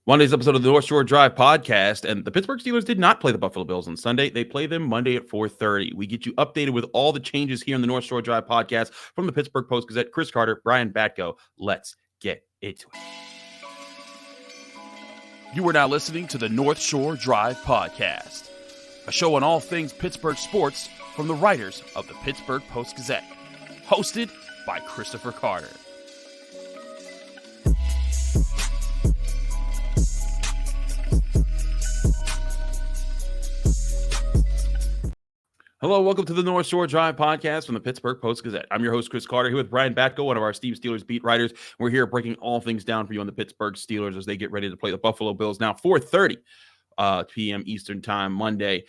Monday's episode of the North Shore Drive podcast, and the Pittsburgh Steelers did not play the Buffalo Bills on Sunday. They play them Monday at 4:30. We get you updated with all the changes here in the North Shore Drive podcast from the Pittsburgh Post-Gazette. Chris Carter, Brian Batko. Let's get into it. You are now listening to the North Shore Drive podcast, a show on all things Pittsburgh sports from the writers of the Pittsburgh Post-Gazette, hosted by Christopher Carter. Hello, welcome to the North Shore Drive podcast from the Pittsburgh Post-Gazette. I'm your host, Chris Carter, here with Brian Batko, one of our Steve Steelers beat writers. We're here breaking all things down for you on the Pittsburgh Steelers as they get ready to play the Buffalo Bills now 4:30 p.m. Eastern time Monday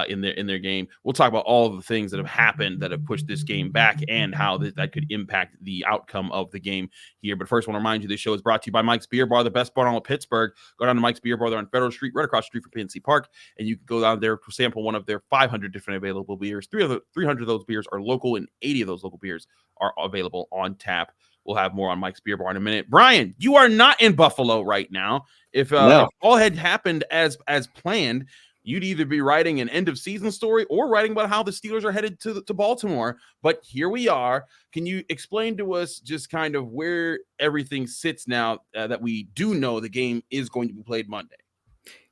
in their game. We'll talk about all of the things that have happened that have pushed this game back and how that could impact the outcome of the game here. But first, I want to remind you this show is brought to you by Mike's Beer Bar, the best bar in all of Pittsburgh. Go down to Mike's Beer Bar there on Federal Street, right across the street from PNC Park, and you can go down there to sample one of their 500 different available beers. 300 of those beers are local, and 80 of those local beers are available on tap. We'll have more on Mike's Beer Bar in a minute. Brian, you are not in Buffalo right now. If all had happened as planned, you'd either be writing an end of season story or writing about how the Steelers are headed to Baltimore. But here we are. Can you explain to us just kind of where everything sits now that we do know the game is going to be played Monday?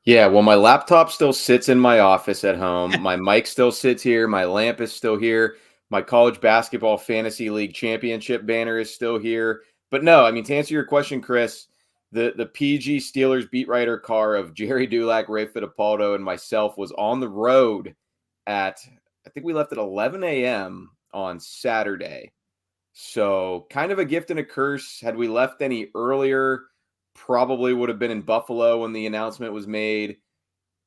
Yeah, well, my laptop still sits in my office at home. My mic still sits here. My lamp is still here. My college basketball fantasy league championship banner is still here. But no, I mean, to answer your question, Chris, the PG Steelers beat writer car of Jerry Dulac, Ray Fittipaldo, and myself was on the road at, I think we left at 11 a.m. on Saturday. So kind of a gift and a curse. Had we left any earlier, probably would have been in Buffalo when the announcement was made.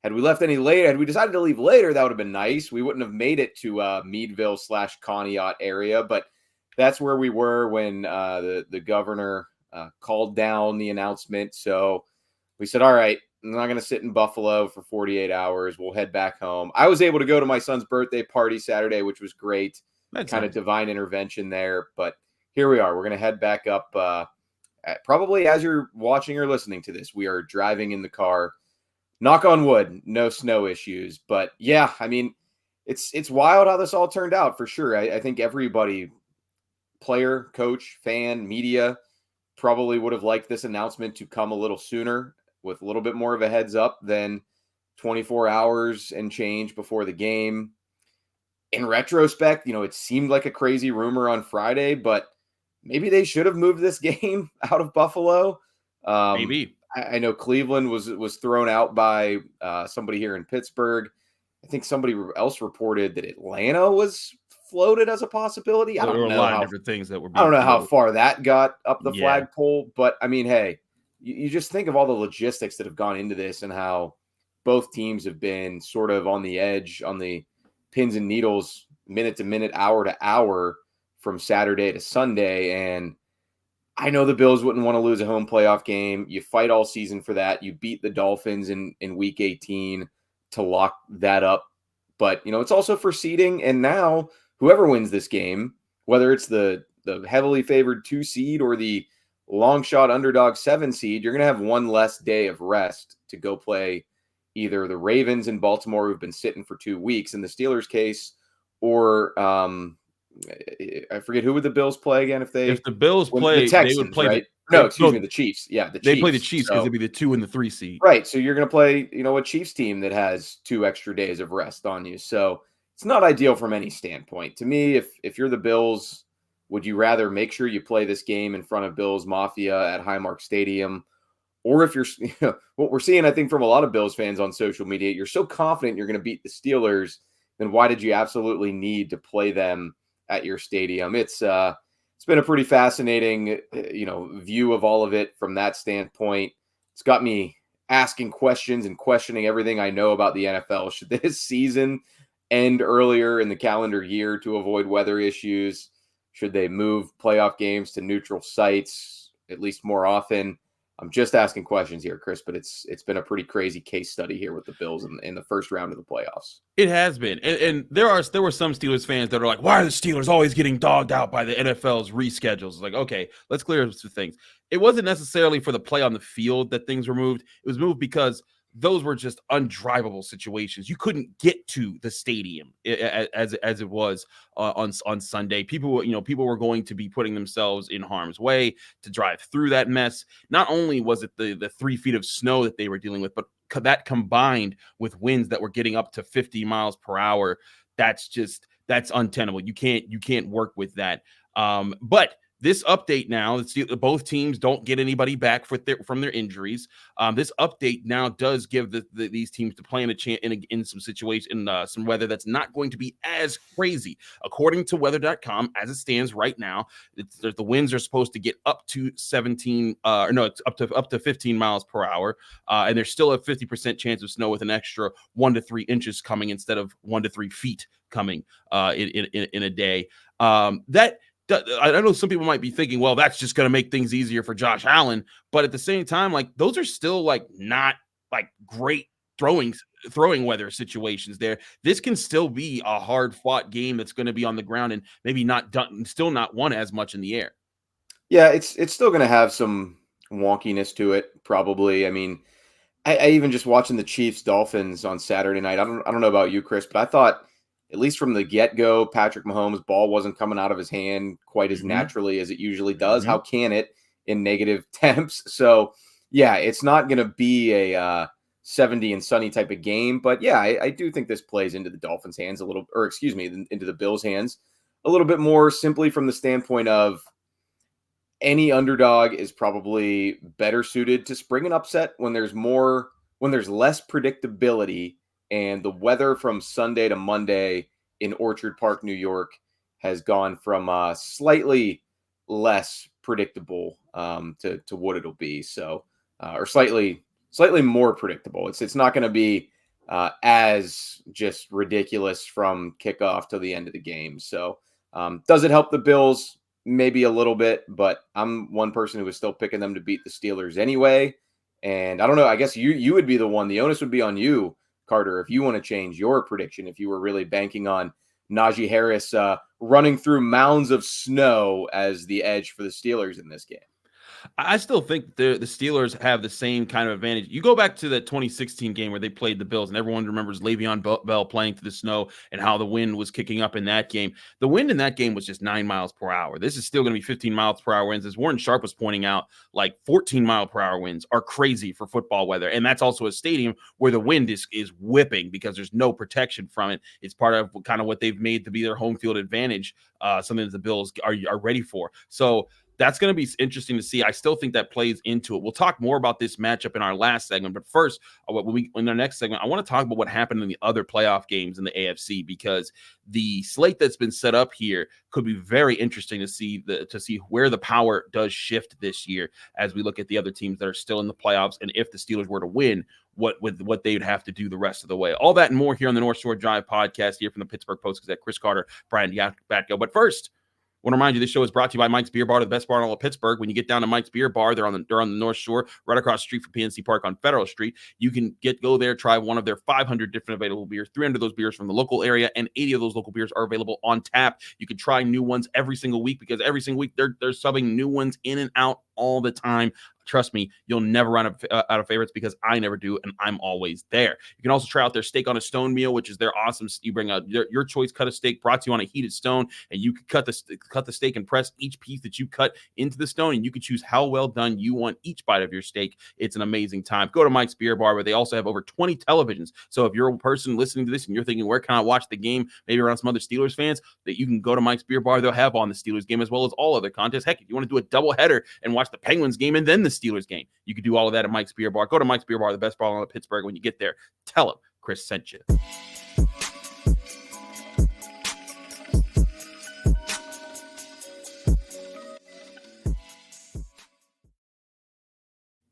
Had we left any later, had we decided to leave later, that would have been nice. We wouldn't have made it to Meadville/Conneaut area, but that's where we were when the governor called down the announcement. So we said, all right, I'm not going to sit in Buffalo for 48 hours. We'll head back home. I was able to go to my son's birthday party Saturday, which was great. That's kind of divine intervention there. But here we are. We're going to head back up probably as you're watching or listening to this. We are driving in the car. Knock on wood, no snow issues. But yeah, I mean, it's wild how this all turned out for sure. I think everybody, player, coach, fan, media, probably would have liked this announcement to come a little sooner with a little bit more of a heads up than 24 hours and change before the game. In retrospect, it seemed like a crazy rumor on Friday, but maybe they should have moved this game out of Buffalo. Maybe. I know Cleveland was thrown out by somebody here in Pittsburgh. I think somebody else reported that Atlanta was floated as a possibility. I don't know how different things that were. I don't know how far that got up the flagpole, but I mean, hey, you just think of all the logistics that have gone into this and how both teams have been sort of on the edge, on the pins and needles, minute to minute, hour to hour from Saturday to Sunday. And I know the Bills wouldn't want to lose a home playoff game. You fight all season for that. You beat the Dolphins in week 18 to lock that up. But, it's also for seeding. And now whoever wins this game, whether it's the heavily favored 2 seed or the long shot underdog 7 seed, you're going to have one less day of rest to go play either the Ravens in Baltimore, who've been sitting for 2 weeks in the Steelers case, or I forget, who would the Bills play again if the Bills play the Texans, they would play right? The Chiefs. Yeah, the Chiefs. They play the Chiefs because they'd be the 2 and the 3 seed. Right. So you're going to play, a Chiefs team that has 2 extra days of rest on you. So it's not ideal from any standpoint. To me, if you're the Bills, would you rather make sure you play this game in front of Bills Mafia at Highmark Stadium? Or if you're, what we're seeing, I think, from a lot of Bills fans on social media, you're so confident you're going to beat the Steelers, then why did you absolutely need to play them at your stadium? It's been a pretty fascinating, view of all of it from that standpoint. It's got me asking questions and questioning everything I know about the NFL. Should this season end earlier in the calendar year to avoid weather issues? Should they move playoff games to neutral sites at least more often? I'm just asking questions here, Chris, but it's been a pretty crazy case study here with the Bills in the first round of the playoffs. It has been, and there were some Steelers fans that are like, "Why are the Steelers always getting dogged out by the NFL's reschedules?" It's like, okay, let's clear up some things. It wasn't necessarily for the play on the field that things were moved. It was moved because those were just undrivable situations. You couldn't get to the stadium as it was on Sunday. People were going to be putting themselves in harm's way to drive through that mess. Not only was it the 3 feet of snow that they were dealing with, but that combined with winds that were getting up to 50 miles per hour, that's untenable. You can't work with that. But this update now, both teams don't get anybody back from their injuries. This update now does give these teams to play in some situation, some weather that's not going to be as crazy. According to weather.com, as it stands right now, the winds are supposed to get up to 15 miles per hour, and there's still a 50% chance of snow with an extra 1 to 3 inches coming instead of 1 to 3 feet coming in a day. I know some people might be thinking, well, that's just going to make things easier for Josh Allen. But at the same time, like, those are still not great throwing weather situations there. This can still be a hard fought game that's going to be on the ground and maybe still not won as much in the air. Yeah, it's still going to have some wonkiness to it, probably. I mean, I even just watching the Chiefs Dolphins on Saturday night. I don't know about you, Chris, but I thought, at least from the get-go, Patrick Mahomes' ball wasn't coming out of his hand quite as naturally as it usually does. How can it in negative temps? So, yeah, it's not going to be a 70 and sunny type of game. But, yeah, I do think this plays into the Dolphins' hands into the Bills' hands a little bit more, simply from the standpoint of any underdog is probably better suited to spring an upset when there's less predictability. And the weather from Sunday to Monday in Orchard Park, New York, has gone from slightly less predictable to what it'll be. So, or slightly more predictable. It's not going to be as just ridiculous from kickoff to the end of the game. So, does it help the Bills? Maybe a little bit, but I'm one person who is still picking them to beat the Steelers anyway. And I don't know. I guess you would be the one. The onus would be on you, Carter, if you want to change your prediction, if you were really banking on Najee Harris running through mounds of snow as the edge for the Steelers in this game. I still think the Steelers have the same kind of advantage. You go back to that 2016 game where they played the Bills, and everyone remembers Le'Veon Bell playing through the snow and how the wind was kicking up in that game. The wind in that game was just 9 miles per hour. This is still going to be 15 miles per hour winds. As Warren Sharp was pointing out, 14 mile per hour winds are crazy for football weather. And that's also a stadium where the wind is whipping because there's no protection from it. It's part of kind of what they've made to be their home field advantage, something that the Bills are ready for. So that's going to be interesting to see. I still think that plays into it. We'll talk more about this matchup in our last segment. But first, in our next segment, I want to talk about what happened in the other playoff games in the AFC, because the slate that's been set up here could be very interesting to see where the power does shift this year as we look at the other teams that are still in the playoffs, and if the Steelers were to win, what they'd have to do the rest of the way. All that and more here on the North Shore Drive podcast here from the Pittsburgh Post-Gazette. Chris Carter, Brian Batko. But first, I want to remind you, this show is brought to you by Mike's Beer Bar, the best bar in all of Pittsburgh. When you get down to Mike's Beer Bar, they're on the North Shore, right across the street from PNC Park on Federal Street. You can go there, try one of their 500 different available beers, 300 of those beers from the local area, and 80 of those local beers are available on tap. You can try new ones every single week, because every single week they're subbing new ones in and out all the time. Trust me, you'll never run out of favorites, because I never do, and I'm always there. You can also try out their steak on a stone meal, which is their awesome. You bring out your choice cut of steak, brought to you on a heated stone, and you can cut the steak and press each piece that you cut into the stone, and you can choose how well done you want each bite of your steak. It's an amazing time. Go to Mike's Beer Bar, where they also have over 20 televisions. So if you're a person listening to this and you're thinking, where can I watch the game, maybe around some other Steelers fans, that you can go to Mike's Beer Bar. They'll have on the Steelers game as well as all other contests. Heck, if you want to do a double header and watch the Penguins game and then the Steelers game, you can do all of that at Mike's Beer Bar. Go to Mike's Beer Bar, the best bar in Pittsburgh. When you get there, tell them Chris sent you.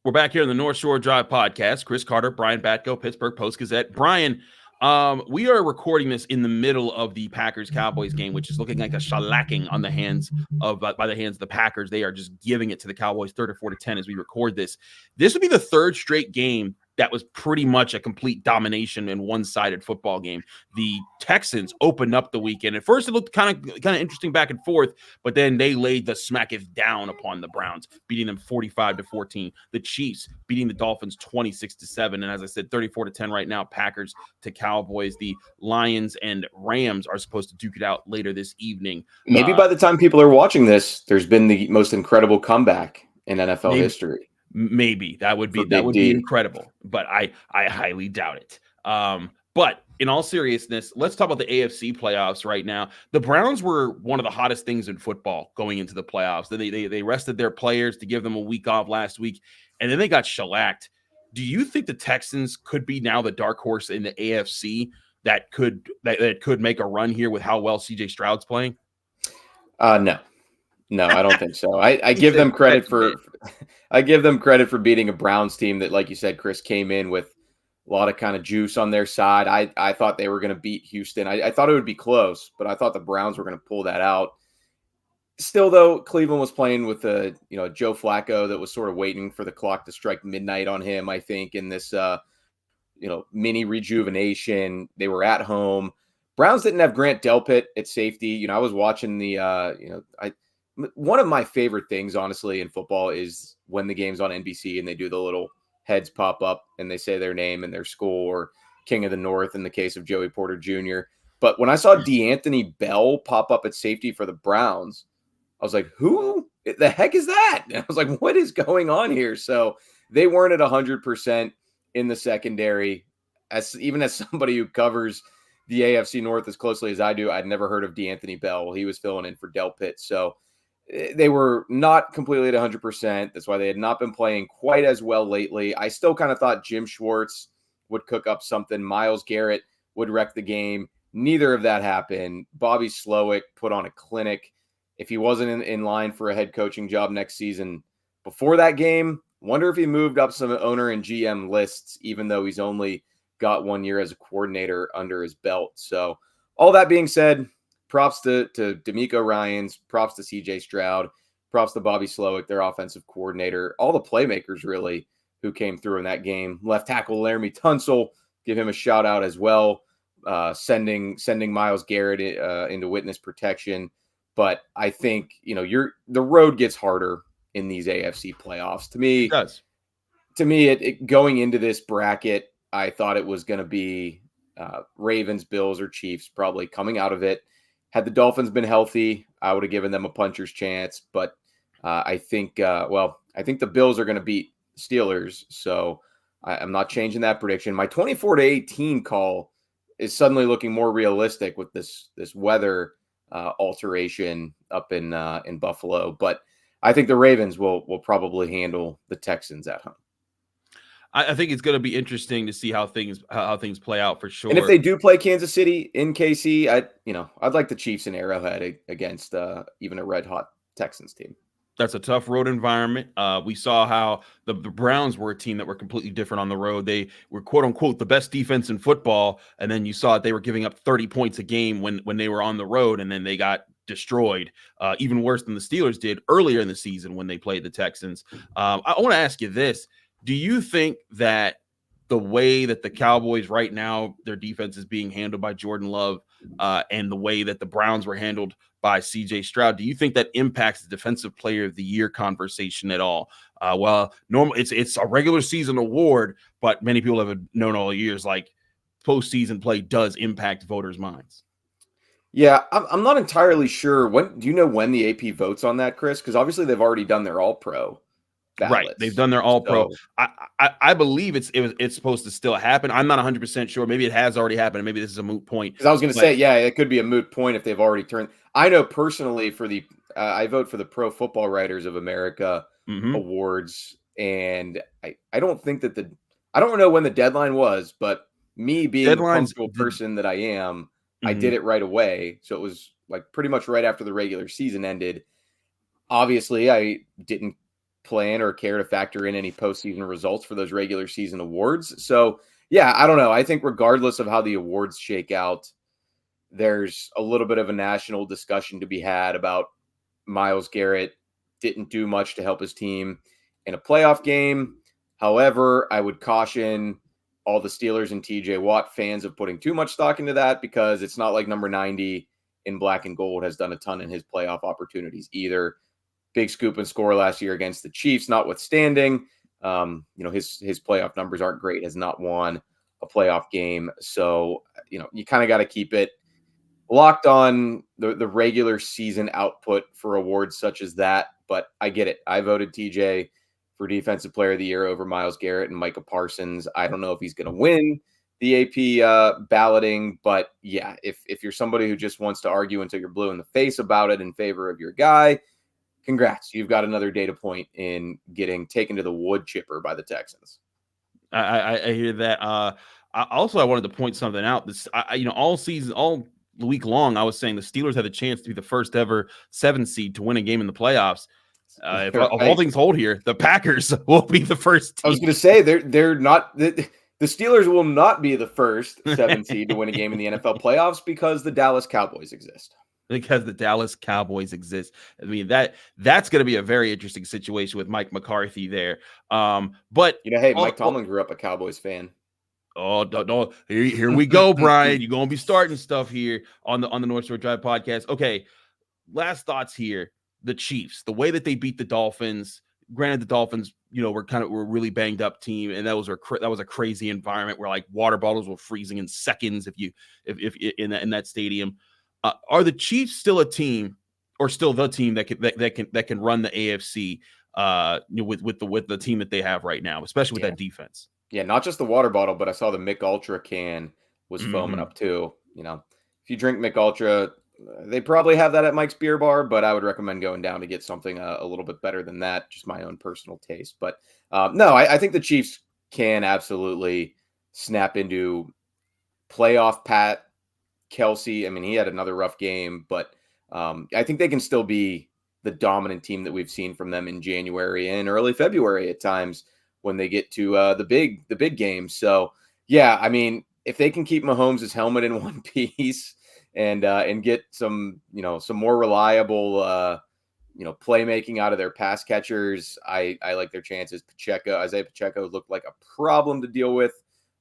We're back here in the North Shore Drive podcast. Chris Carter, Brian Batko, Pittsburgh Post-Gazette. Brian, We are recording this in the middle of the Packers-Cowboys game, which is looking like a shellacking on the hands of by the hands of the Packers. They are just giving it to the Cowboys 34-10 as we record this. This would be the third straight game that was pretty much a complete domination and one-sided football game. The Texans opened up the weekend. At first, it looked kind of interesting back and forth, but then they laid the smacketh down upon the Browns, beating them 45-14. The Chiefs beating the Dolphins 26-7, and as I said, 34-10 right now. Packers to Cowboys. The Lions and Rams are supposed to duke it out later this evening. Maybe by the time people are watching this, there's been the most incredible comeback in NFL history. Maybe that would be incredible, but I highly doubt it. But in all seriousness, let's talk about the AFC playoffs right now. The Browns were one of the hottest things in football going into the playoffs. They rested their players to give them a week off last week, and then they got shellacked. Do you think the Texans could be now the dark horse in the AFC that could make a run here with how well CJ Stroud's playing? No, I don't think so. I give them credit for beating a Browns team that, like you said, Chris, came in with a lot of kind of juice on their side. I thought they were going to beat Houston. I thought it would be close, but I thought the Browns were going to pull that out. Still, though, Cleveland was playing with Joe Flacco that was sort of waiting for the clock to strike midnight on him, I think, in this mini rejuvenation. They were at home. Browns didn't have Grant Delpit at safety. I was watching one of my favorite things, honestly, in football is when the game's on NBC and they do the little heads pop up and they say their name and their school, or King of the North in the case of Joey Porter Jr. But when I saw D'Anthony Bell pop up at safety for the Browns, I was like, who the heck is that? And I was like, what is going on here? So they weren't at 100% in the secondary. Even as somebody who covers the AFC North as closely as I do, I'd never heard of D'Anthony Bell. He was filling in for Delpit. So they were not completely at 100%. That's why they had not been playing quite as well lately. I still kind of thought Jim Schwartz would cook up something. Myles Garrett would wreck the game. Neither of that happened. Bobby Slowick put on a clinic. If he wasn't in line for a head coaching job next season before that game, wonder if he moved up some owner and GM lists, even though he's only got 1 year as a coordinator under his belt. So all that being said, props to DeMeco Ryans, props to CJ Stroud, props to Bobby Slowick, their offensive coordinator, all the playmakers really who came through in that game. Left tackle Laramie Tunsil, give him a shout out as well, sending Myles Garrett into witness protection. But I think the road gets harder in these AFC playoffs. To me, it does. To me, it going into this bracket, I thought it was going to be Ravens, Bills, or Chiefs probably coming out of it. Had the Dolphins been healthy, I would have given them a puncher's chance. But I think the Bills are going to beat Steelers. So I'm not changing that prediction. My 24-18 call is suddenly looking more realistic with this weather alteration up in Buffalo. But I think the Ravens will probably handle the Texans at home. I think it's going to be interesting to see how things play out for sure. And if they do play Kansas City in KC, I'd like the Chiefs in Arrowhead against even a red hot Texans team. That's a tough road environment. We saw how the Browns were a team that were completely different on the road. They were quote unquote the best defense in football, and then you saw they were giving up 30 points a game when they were on the road, and then they got destroyed, even worse than the Steelers did earlier in the season when they played the Texans. I want to ask you this. Do you think that the way that the Cowboys right now, their defense is being handled by Jordan Love and the way that the Browns were handled by CJ Stroud, do you think that impacts the Defensive Player of the Year conversation at all? Normally it's a regular season award, but many people have known all years like postseason play does impact voters' minds. Yeah, I'm not entirely sure. Do you know when the AP votes on that, Chris? Because obviously they've already done their All-Pro. Ballots. Right, they've done their All-Pro. I believe it's supposed to still happen. I'm not 100% sure. Maybe it has already happened. Maybe this is a moot point. Because I was going to say, yeah, it could be a moot point if they've already turned. I know personally for the I vote for the Pro Football Writers of America awards, and I don't think that I don't know when the deadline was, but me being the punctual person that I am, I did it right away. So it was like pretty much right after the regular season ended. Obviously, I didn't plan or care to factor in any postseason results for those regular season awards. So Yeah, I don't know. I think regardless of how the awards shake out, there's a little bit of a national discussion to be had about Myles Garrett didn't do much to help his team in a playoff game. However, I would caution all the Steelers and TJ Watt fans of putting too much stock into that, because it's not like number 90 in black and gold has done a ton in his playoff opportunities either. Big scoop and score last year against the Chiefs, notwithstanding. His playoff numbers aren't great, has not won a playoff game. So, you kind of got to keep it locked on the regular season output for awards such as that. But I get it. I voted TJ for Defensive Player of the Year over Myles Garrett and Micah Parsons. I don't know if he's going to win the AP balloting, but yeah, if you're somebody who just wants to argue until you're blue in the face about it in favor of your guy, congrats. You've got another data point in getting taken to the wood chipper by the Texans. I hear that. I wanted to point something out. All season, all week long, I was saying the Steelers had the chance to be the first ever 7 seed to win a game in the playoffs. If all things hold here, the Packers will be the first team. I was going to say they're not the Steelers will not be the first 7 seed to win a game in the NFL playoffs because the Dallas Cowboys exist. Because the Dallas Cowboys exist. I mean, that's going to be a very interesting situation with Mike McCarthy there. But hey, Mike Tomlin grew up a Cowboys fan. Oh, no, here we go, Brian. You're gonna be starting stuff here on the North Shore Drive podcast. Okay, last thoughts here. The Chiefs, the way that they beat the Dolphins. Granted, the Dolphins, were a really banged up team, and that was a crazy environment where like water bottles were freezing in seconds if in that stadium. Are the Chiefs still a team, or still the team that can run the AFC with the team that they have right now, especially with that defense? Yeah, not just the water bottle, but I saw the Mick Ultra can was foaming up too. If you drink Mick Ultra, they probably have that at Mike's Beer Bar, but I would recommend going down to get something a little bit better than that. Just my own personal taste. But no, I think the Chiefs can absolutely snap into playoff Pat Kelsey. I mean, he had another rough game, but I think they can still be the dominant team that we've seen from them in January and early February at times when they get to the big game. So yeah, I mean, if they can keep Mahomes' helmet in one piece and get some more reliable playmaking out of their pass catchers, I like their chances. Isaiah Pacheco looked like a problem to deal with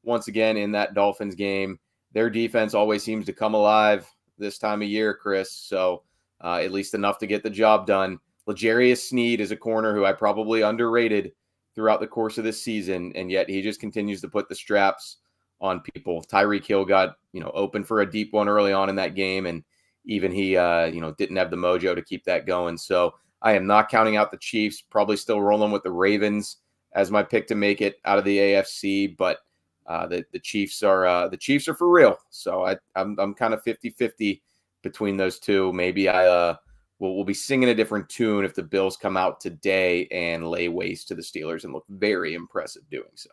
once again in that Dolphins game. Their defense always seems to come alive this time of year, Chris. So at least enough to get the job done. L'Jarius Sneed is a corner who I probably underrated throughout the course of this season, and yet he just continues to put the straps on people. Tyreek Hill got open for a deep one early on in that game, and even he didn't have the mojo to keep that going. So I am not counting out the Chiefs. Probably still rolling with the Ravens as my pick to make it out of the AFC, but the Chiefs are for real. So I'm kind of 50-50 between those two. Maybe we'll be singing a different tune if the Bills come out today and lay waste to the Steelers and look very impressive doing so.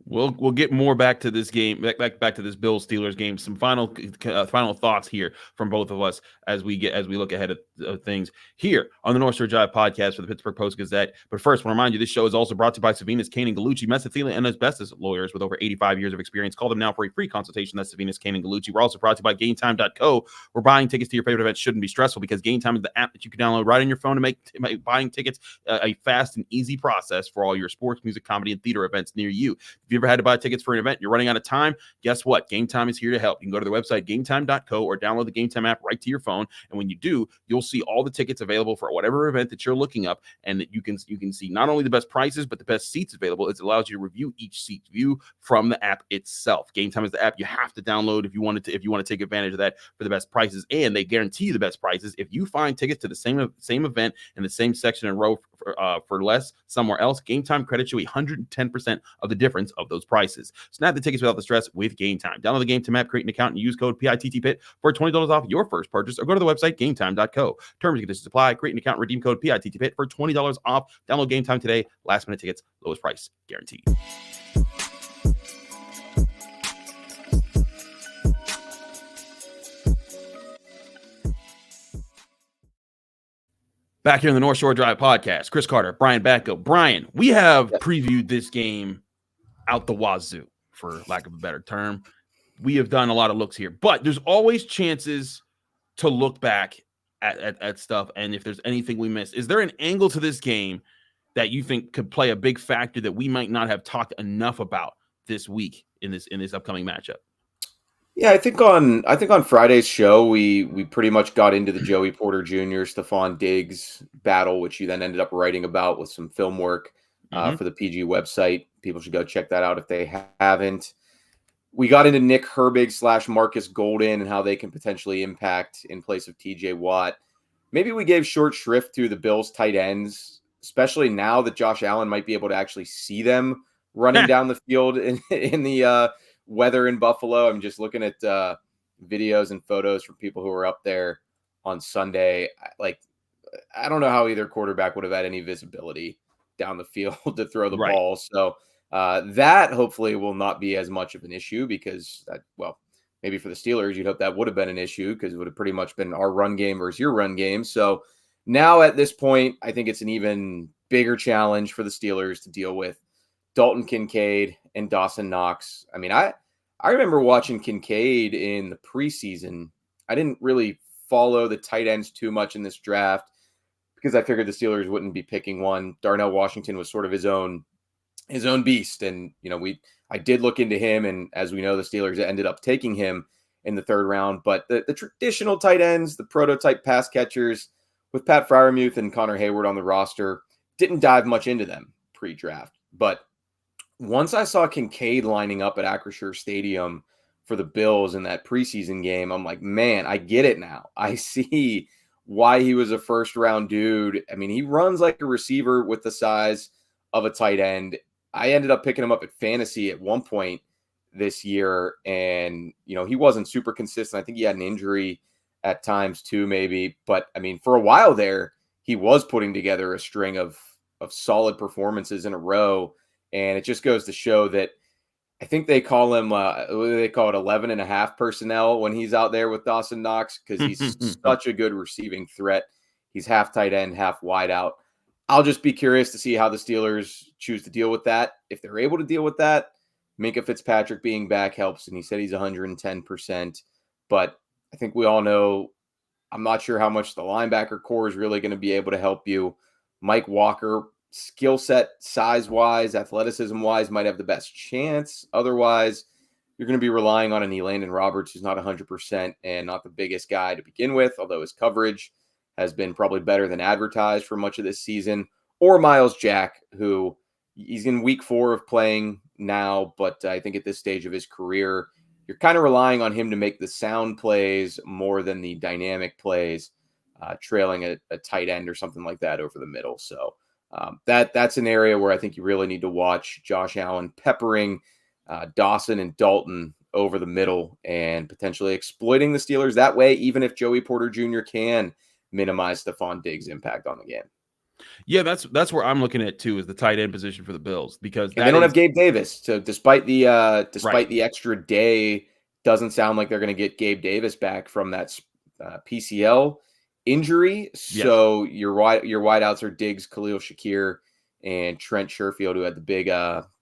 We'll get more back to this game, back to this Bills Steelers game. Some final thoughts here from both of us as we look ahead of things here on the North Shore Drive podcast for the Pittsburgh Post-Gazette. But first, I want to remind you, this show is also brought to you by Savinas, Kane & Gallucci, mesothelioma and asbestos lawyers with over 85 years of experience. Call them now for a free consultation. That's Savinas, Kane & Gallucci. We're also brought to you by GameTime.co, where buying tickets to your favorite events shouldn't be stressful, because GameTime is the app that you can download right on your phone to make buying tickets a fast and easy process for all your sports, music, comedy, and theater events near you. If you ever had to buy tickets for an event, you're running out of time, guess what? Game Time is here to help. You can go to their website, gametime.co, or download the Game Time app right to your phone. And when you do, you'll see all the tickets available for whatever event that you're looking up, and that you can see not only the best prices, but the best seats available. It allows you to review each seat view from the app itself. Game Time is the app you have to download if you want to take advantage of that for the best prices, and they guarantee you the best prices. If you find tickets to the same event in the same section and row for less somewhere else, Game Time credits you 110% of the difference of those prices. Snap the tickets without the stress with Game Time. Download the Game Time app, create an account, and use code PITTPIT for $20 off your first purchase, or go to the website gametime.co. Terms and conditions apply. Create an account, redeem code PITTPIT for $20 off. Download Game Time today. Last minute tickets, lowest price guaranteed. Back here in the North Shore Drive podcast, Chris Carter, Brian Batko. Brian, we have previewed this game out the wazoo. for lack of a better term. We have done a lot of looks here, but there's always chances to look back at stuff. And if there's anything we missed, is there an angle to this game that you think could play a big factor that we might not have talked enough about this week in this upcoming matchup? Yeah, I think on Friday's show, we pretty much got into the Joey Porter Jr., Stephon Diggs battle, which you then ended up writing about with some film work for the PG website. People should go check that out if they haven't. We got into Nick Herbig / Marcus Golden and how they can potentially impact in place of TJ Watt. Maybe we gave short shrift to the Bills tight ends, especially now that Josh Allen might be able to actually see them running down the field in the weather in Buffalo. I'm just looking at videos and photos from people who were up there on Sunday. Like, I don't know how either quarterback would have had any visibility down the field to throw the ball. So that hopefully will not be as much of an issue because, maybe for the Steelers, you'd hope that would have been an issue because it would have pretty much been our run game versus your run game. So now at this point, I think it's an even bigger challenge for the Steelers to deal with Dalton Kincaid and Dawson Knox. I mean, I remember watching Kincaid in the preseason. I didn't really follow the tight ends too much in this draft because I figured the Steelers wouldn't be picking one. Darnell Washington was sort of his own beast. And, I did look into him. And as we know, the Steelers ended up taking him in the third round. But the traditional tight ends, the prototype pass catchers with Pat Freiermuth and Connor Hayward on the roster, didn't dive much into them pre-draft. But once I saw Kincaid lining up at Acrisure Stadium for the Bills in that preseason game, I'm like, man, I get it now. I see why he was a first-round dude. I mean, he runs like a receiver with the size of a tight end. I ended up picking him up at fantasy at one point this year, and, he wasn't super consistent. I think he had an injury at times too, maybe. But, I mean, for a while there, he was putting together a string of solid performances in a row. And it just goes to show that I think they call him, they call it 11.5 personnel when he's out there with Dawson Knox because he's such a good receiving threat. He's half tight end, half wide out. I'll just be curious to see how the Steelers choose to deal with that. If they're able to deal with that, Minkah Fitzpatrick being back helps, and he said he's 110%. But I think we all know, I'm not sure how much the linebacker core is really going to be able to help you. Mike Walker, skill set, size-wise, athleticism-wise, might have the best chance. Otherwise, you're going to be relying on an Elandon Roberts who's not 100% and not the biggest guy to begin with, although his coverage has been probably better than advertised for much of this season, or Miles Jack, who he's in week 4 of playing now, but I think at this stage of his career, you're kind of relying on him to make the sound plays more than the dynamic plays, trailing a tight end or something like that over the middle. So that's an area where I think you really need to watch Josh Allen peppering Dawson and Dalton over the middle and potentially exploiting the Steelers that way, even if Joey Porter Jr. can minimize Stephon Diggs' impact on the game. Yeah, that's where I'm looking at too, is the tight end position for the Bills, because they don't have Gabe Davis. So despite the extra day, doesn't sound like they're going to get Gabe Davis back from that PCL injury. So your wideouts are Diggs, Khalil Shakir, and Trent Sherfield, who had the big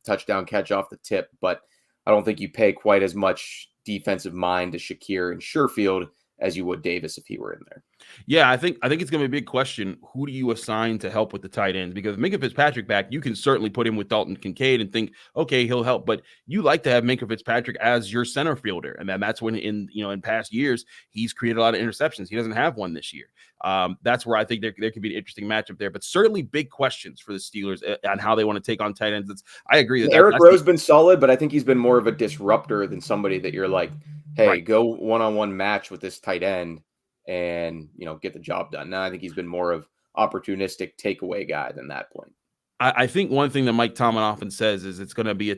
touchdown catch off the tip. But I don't think you pay quite as much defensive mind to Shakir and Sherfield as you would Davis if he were in there. Yeah, I think it's going to be a big question. Who do you assign to help with the tight ends? Because Minkah Fitzpatrick back, you can certainly put him with Dalton Kincaid and think, okay, he'll help. But you like to have Minkah Fitzpatrick as your center fielder, and that's when in past years he's created a lot of interceptions. He doesn't have one this year. That's where I think there could be an interesting matchup there. But certainly big questions for the Steelers on how they want to take on tight ends. I agree that Eric Rowe's been solid, but I think he's been more of a disruptor than somebody that you're like, hey, go one-on-one match with this tight end and, get the job done. Now I think he's been more of opportunistic takeaway guy than that point. I think one thing that Mike Tomlin often says is it's going to be a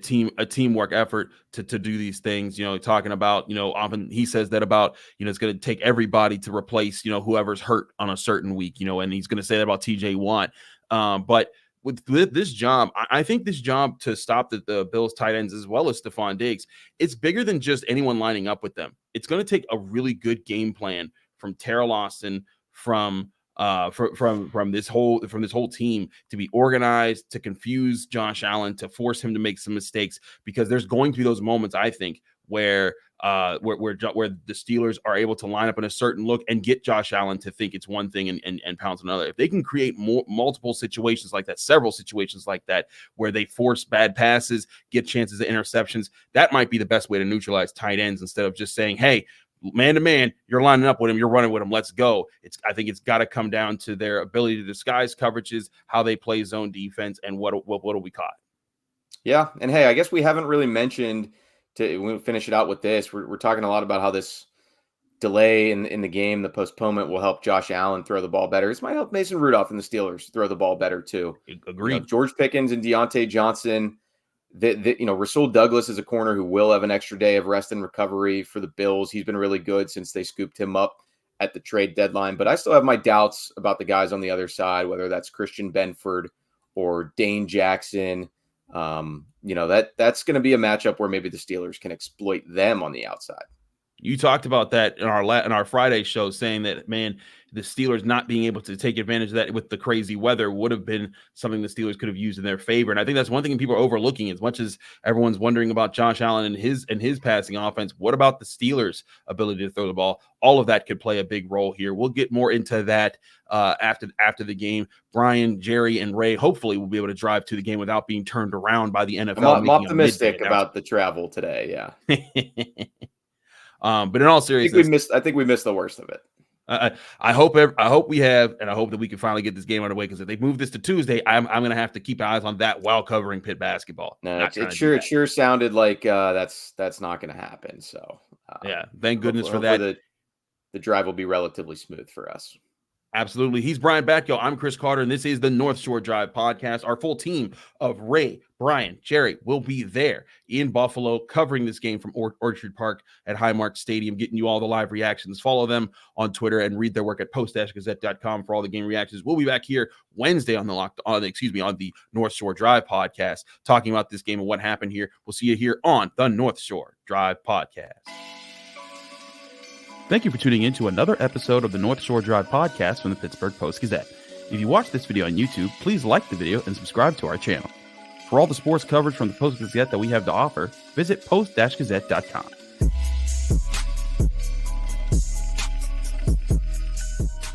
teamwork effort to do these things, talking about, often he says that about, it's going to take everybody to replace, whoever's hurt on a certain week, and he's going to say that about TJ Watt. But with this job, I think this job to stop the Bills tight ends as well as Stephon Diggs, it's bigger than just anyone lining up with them. It's going to take a really good game plan from Terrell Austin, from from this whole team to be organized, to confuse Josh Allen, to force him to make some mistakes, because there's going to be those moments, I think, where the Steelers are able to line up in a certain look and get Josh Allen to think it's one thing and pounce on another. If they can create multiple situations like that, several situations like that, where they force bad passes, get chances at interceptions, that might be the best way to neutralize tight ends, instead of just saying, hey, man to man, you're lining up with him, you're running with him, let's go. I think it's got to come down to their ability to disguise coverages, how they play zone defense, and what do we caught. Yeah, and hey, I guess we haven't really mentioned, we'll finish it out with this. We're talking a lot about how this delay in the game, the postponement, will help Josh Allen throw the ball better. This might help Mason Rudolph and the Steelers throw the ball better too. Agreed. George Pickens and Deontay Johnson. Rasul Douglas is a corner who will have an extra day of rest and recovery for the Bills. He's been really good since they scooped him up at the trade deadline. But I still have my doubts about the guys on the other side, whether that's Christian Benford or Dane Jackson. That's going to be a matchup where maybe the Steelers can exploit them on the outside. You talked about that in our Friday show, saying that, man, the Steelers not being able to take advantage of that with the crazy weather would have been something the Steelers could have used in their favor. And I think that's one thing people are overlooking. As much as everyone's wondering about Josh Allen and his passing offense, what about the Steelers' ability to throw the ball? All of that could play a big role here. We'll get more into that after the game. Brian, Jerry, and Ray hopefully will be able to drive to the game without being turned around by the NFL. I'm optimistic about the travel today. Yeah. But in all seriousness, I think we missed the worst of it. I hope we have, and I hope that we can finally get this game underway, because if they move this to Tuesday, I'm going to have to keep eyes on that while covering Pitt basketball. No, it sure sounded like that's not going to happen. So yeah, thank goodness for that. The drive will be relatively smooth for us. Absolutely. He's Brian Batko. I'm Chris Carter, and this is the North Shore Drive podcast. Our full team of Ray, Brian, Jerry will be there in Buffalo covering this game from Orchard Park at Highmark Stadium, getting you all the live reactions. Follow them on Twitter and read their work at post-gazette.com for all the game reactions. We'll be back here Wednesday on the North Shore Drive podcast, talking about this game and what happened here. We'll see you here on the North Shore Drive podcast. Thank you for tuning in to another episode of the North Shore Drive podcast from the Pittsburgh Post-Gazette. If you watch this video on YouTube, please like the video and subscribe to our channel. For all the sports coverage from the Post-Gazette that we have to offer, visit post-gazette.com.